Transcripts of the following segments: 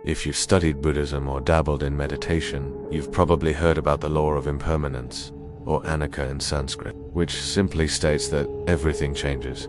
If you've studied Buddhism or dabbled in meditation, you've probably heard about the Law of Impermanence, or Anicca in Sanskrit, which simply states that everything changes.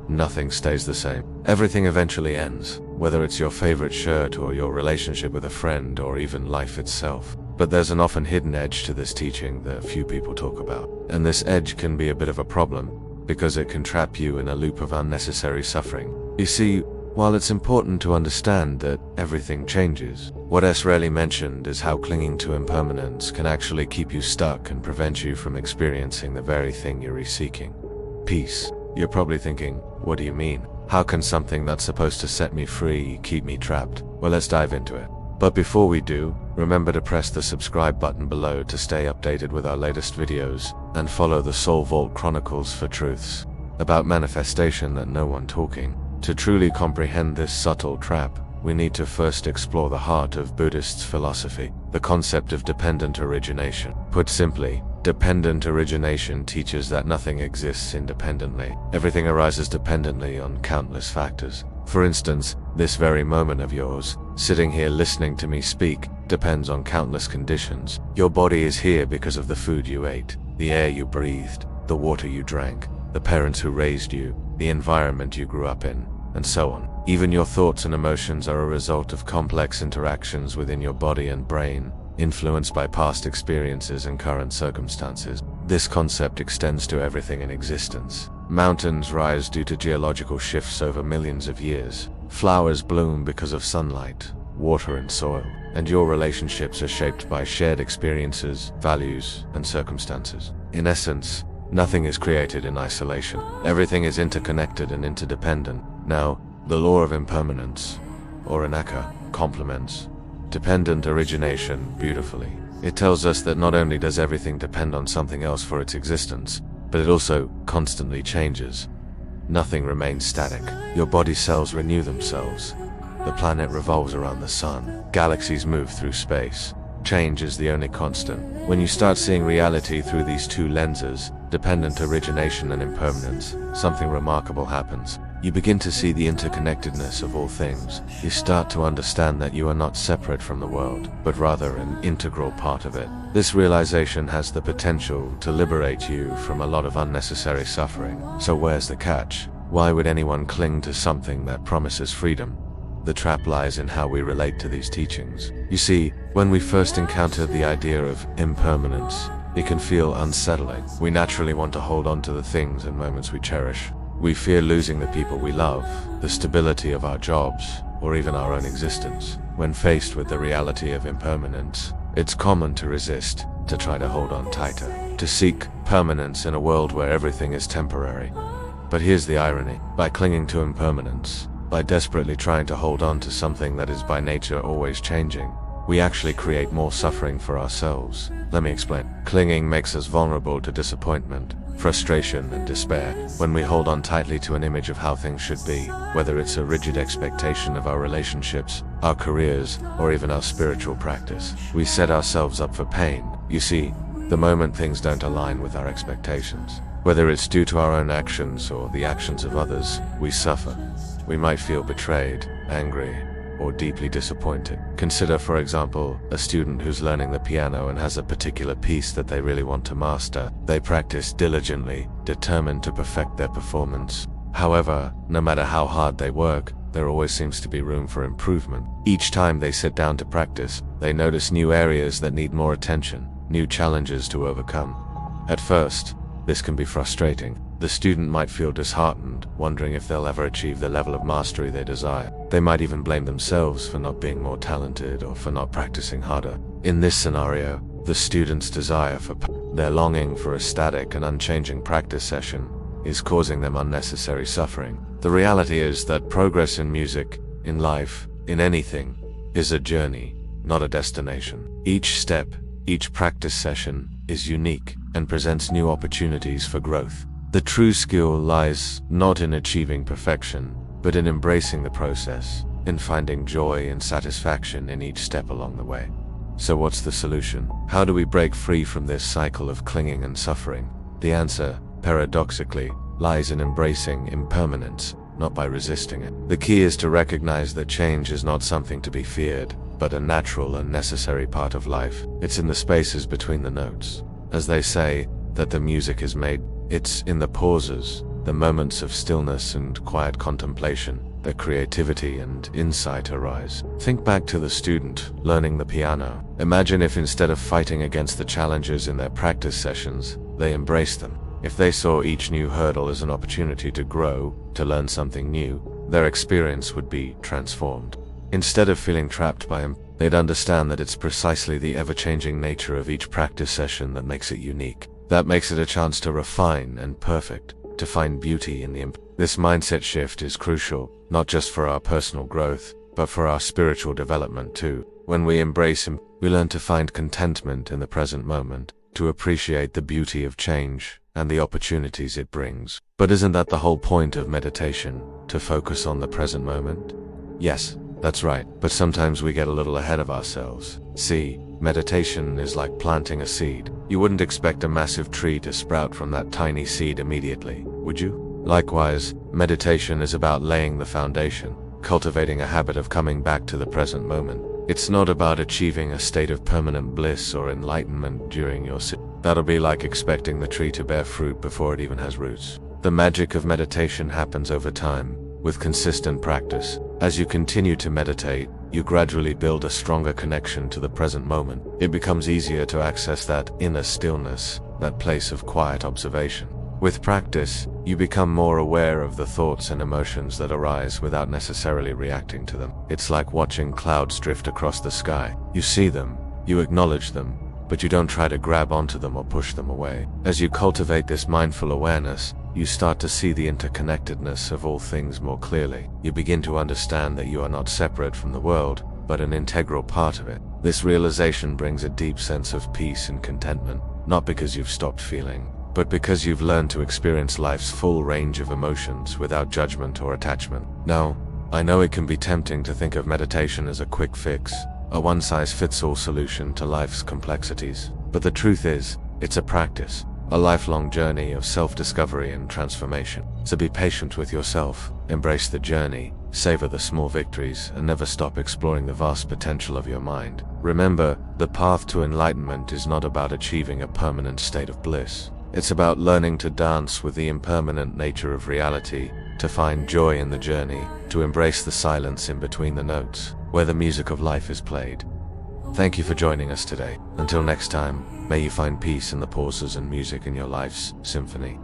Nothing stays the same. Everything eventually ends, whether it's your favorite shirt or your relationship with a friend or even life itself. But there's an often hidden edge to this teaching that few people talk about. And this edge can be a bit of a problem, because it can trap you in a loop of unnecessary suffering. You see, while it's important to understand that everything changes, what is rarely mentioned is how clinging to impermanence can actually keep you stuck and prevent you from experiencing the very thing you're seeking: peace. You're probably thinking, what do you mean? How can something that's supposed to set me free keep me trapped? Well, let's dive into it. But before we do, remember to press the subscribe button below to stay updated with our latest videos, and follow the Soul Vault Chronicles for truths about manifestation that no one talking. To truly comprehend this subtle trap, we need to first explore the heart of Buddhist philosophy, the concept of dependent origination. Put simply, dependent origination teaches that nothing exists independently. Everything arises dependently on countless factors. For instance, this very moment of yours, sitting here listening to me speak, depends on countless conditions. Your body is here because of the food you ate, the air you breathed, the water you drank, the parents who raised you, the environment you grew up in, and so on. Even your thoughts and emotions are a result of complex interactions within your body and brain, influenced by past experiences and current circumstances. This concept extends to everything in existence. Mountains rise due to geological shifts over millions of years. Flowers bloom because of sunlight, water, and soil. And your relationships are shaped by shared experiences, values, and circumstances. In essence, nothing is created in isolation. Everything is interconnected and interdependent. Now, the Law of Impermanence, or Anicca, complements dependent origination beautifully. It tells us that not only does everything depend on something else for its existence, but it also constantly changes. Nothing remains static. Your body cells renew themselves. The planet revolves around the sun. Galaxies move through space. Change is the only constant. When you start seeing reality through these two lenses, dependent origination and impermanence, something remarkable happens. You begin to see the interconnectedness of all things. You start to understand that you are not separate from the world, but rather an integral part of it. This realization has the potential to liberate you from a lot of unnecessary suffering. So where's the catch? Why would anyone cling to something that promises freedom? The trap lies in how we relate to these teachings. You see, when we first encounter the idea of impermanence, it can feel unsettling. We naturally want to hold on to the things and moments we cherish. We fear losing the people we love, the stability of our jobs, or even our own existence. When faced with the reality of impermanence, it's common to resist, to try to hold on tighter, to seek permanence in a world where everything is temporary. But here's the irony. By clinging to impermanence, by desperately trying to hold on to something that is by nature always changing, we actually create more suffering for ourselves. Let me explain. Clinging makes us vulnerable to disappointment, frustration, and despair. When we hold on tightly to an image of how things should be, whether it's a rigid expectation of our relationships, our careers, or even our spiritual practice, we set ourselves up for pain. You see, the moment things don't align with our expectations, whether it's due to our own actions or the actions of others, we suffer. We might feel betrayed, angry, or deeply disappointed. Consider, for example, a student who's learning the piano and has a particular piece that they really want to master. They practice diligently, determined to perfect their performance. However, no matter how hard they work, there always seems to be room for improvement. Each time they sit down to practice, they notice new areas that need more attention, new challenges to overcome. At first, this can be frustrating. The student might feel disheartened, wondering if they'll ever achieve the level of mastery they desire. They might even blame themselves for not being more talented or for not practicing harder. In this scenario, the student's desire for their longing for a static and unchanging practice session is causing them unnecessary suffering. The reality is that progress in music, in life, in anything, is a journey, not a destination. Each step, each practice session is unique and presents new opportunities for growth. The true skill lies not in achieving perfection, but in embracing the process, in finding joy and satisfaction in each step along the way. So what's the solution? How do we break free from this cycle of clinging and suffering? The answer, paradoxically, lies in embracing impermanence. not by resisting it. The key is to recognize that change is not something to be feared, but a natural and necessary part of life. It's in the spaces between the notes. As they say, that the music is made, it's in the pauses, the moments of stillness and quiet contemplation, that creativity and insight arise. Think back to the student learning the piano. Imagine if instead of fighting against the challenges in their practice sessions, they embraced them. If they saw each new hurdle as an opportunity to grow, to learn something new, their experience would be transformed. Instead of feeling trapped by them, they'd understand that it's precisely the ever-changing nature of each practice session that makes it unique. That makes it a chance to refine and perfect, to find beauty in the This mindset shift is crucial, not just for our personal growth, but for our spiritual development too. When we embrace him, we learn to find contentment in the present moment, to appreciate the beauty of change and the opportunities it brings. But isn't that the whole point of meditation, to focus on the present moment? Yes, that's right, but sometimes we get a little ahead of ourselves. See, meditation is like planting a seed. You wouldn't expect a massive tree to sprout from that tiny seed immediately, would you? Likewise, meditation is about laying the foundation, cultivating a habit of coming back to the present moment. It's not about achieving a state of permanent bliss or enlightenment during your sit. That'll be like expecting the tree to bear fruit before it even has roots. The magic of meditation happens over time, with consistent practice. As you continue to meditate, you gradually build a stronger connection to the present moment. It becomes easier to access that inner stillness, that place of quiet observation. With practice, you become more aware of the thoughts and emotions that arise without necessarily reacting to them. It's like watching clouds drift across the sky. You see them, you acknowledge them, but you don't try to grab onto them or push them away. As you cultivate this mindful awareness, you start to see the interconnectedness of all things more clearly. You begin to understand that you are not separate from the world, but an integral part of it. This realization brings a deep sense of peace and contentment, not because you've stopped feeling, but because you've learned to experience life's full range of emotions without judgment or attachment. Now, I know it can be tempting to think of meditation as a quick fix, a one-size-fits-all solution to life's complexities. But the truth is, it's a practice, a lifelong journey of self-discovery and transformation. So be patient with yourself, embrace the journey, savor the small victories, and never stop exploring the vast potential of your mind. Remember, the path to enlightenment is not about achieving a permanent state of bliss. It's about learning to dance with the impermanent nature of reality, to find joy in the journey, to embrace the silence in between the notes, where the music of life is played. Thank you for joining us today. Until next time, may you find peace in the pauses and music in your life's symphony.